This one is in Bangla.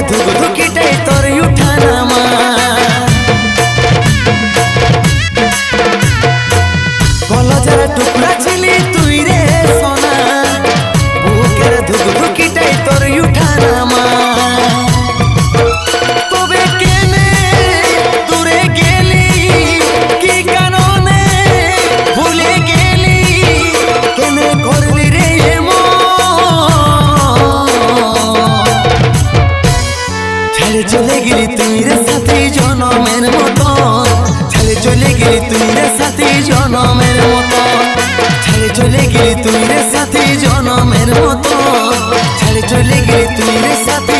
ধুকধুকিটাই তোর উঠানামা কলজের টুকরা ছিলি তুই রে সোনা বুকের ধুকধুকিটাই তোর উঠানামা তবে কেনে দূরে গেলি কি কারণে ভুলে গেলি কেনে করলি রে ছেড়ে চলে গেলি তুই রে সাথী জনমের মতো ছেড়ে চলে গেলি তুই রে সাথী জনমের মতো ছেড়ে চলে গেলি তুই রে সাথী জনমের মতো ছেড়ে চলে গেলি তুই রে সাথী